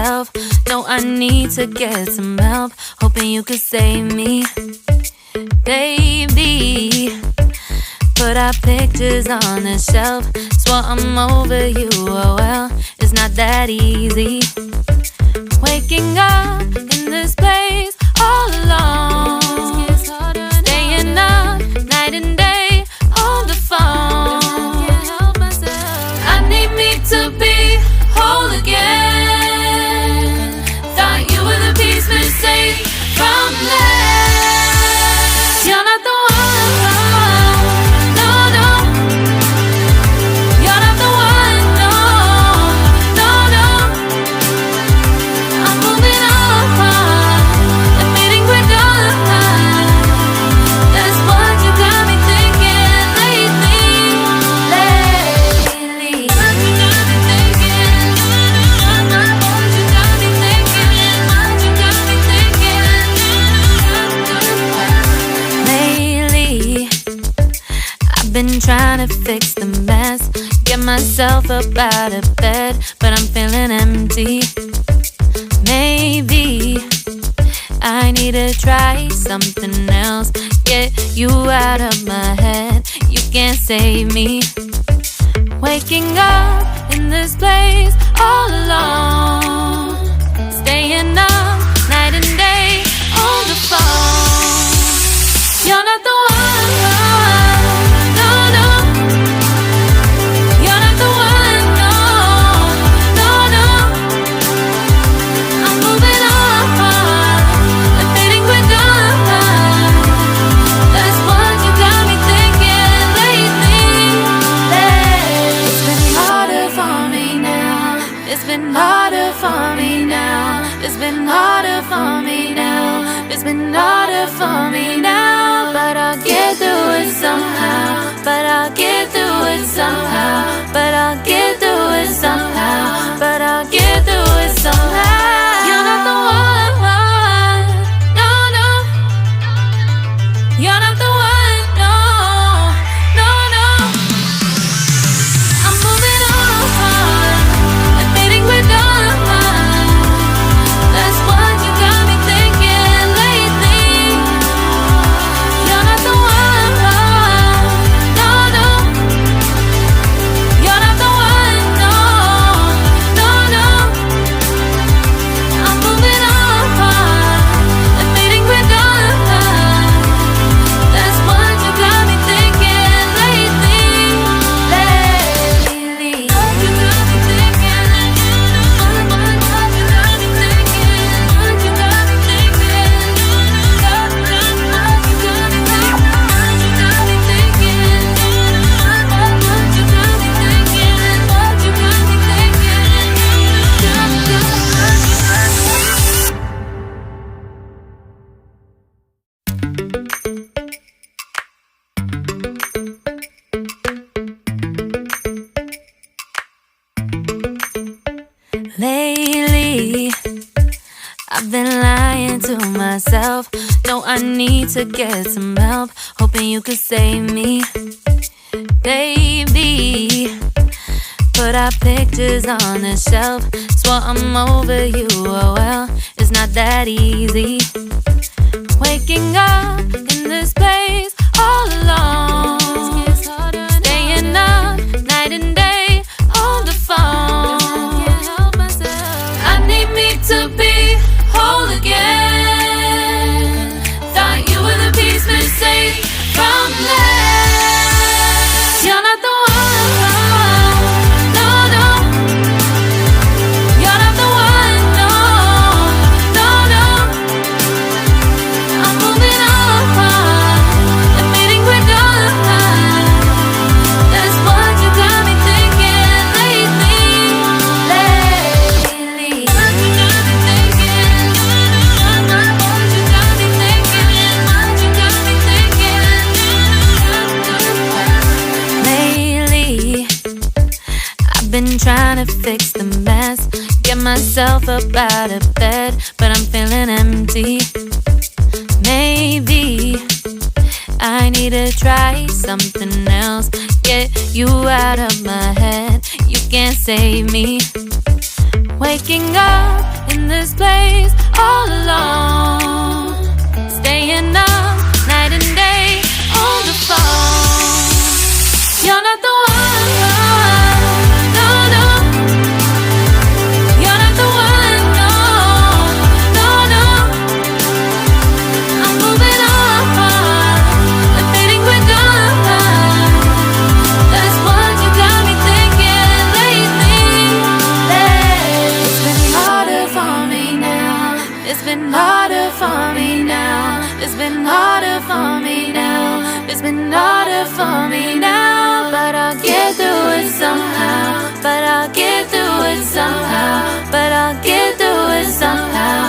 myself. No, I need to get some help. Hoping you could save me, baby. Put our pictures on the shelf. Swore I'm over you, oh well, it's not that easy. Waking up in this place all alone, staying up night and day on the phone. I need me to be whole again. Thought you were the piece missing from last. You're not the one. Been trying to fix the mess, get myself up out of bed, but I'm feeling empty. Maybe I need to try something else, get you out of my head. You can't save me. Waking up in this place all alone, staying up night and day on the phone. You're not the one. It's been harder for me now. It's been harder for me now. It's been harder for me now. But I'll get through it somehow. But I'll get through it somehow. But I'll get through it somehow. But I'll get through it somehow. You're not the one. No, no. You're not the one. No, no, no. I'm moving on. That's what you got me thinking lately. You're not the one. No, no. You're not the one. No, no, no. I'm moving on. Admitting we're done. That's what you got me thinking lately. What you got me thinking. Lately, I've been lying to myself. No, I need to get some help. Hoping you could save me, baby. Put our pictures on the shelf. Swore I'm over you, oh well, it's not that easy. Waking up in this place all alone, staying up night and day on the phone. To be whole again. Thought you were the piece missing from last. You're not the one. No, no. You're not the one. No, no, no. I'm moving on. Admitting we're done. That's what you got me thinking lately. Been trying to fix the mess, get myself up out of bed, but I'm feeling empty. Maybe I need to try something else, get you out of my head. You can't save me. Waking up It's been harder for me now. It's been harder for me now. It's been harder for me now. But I'll get through it somehow. But I'll get through it somehow. But I'll get through it somehow.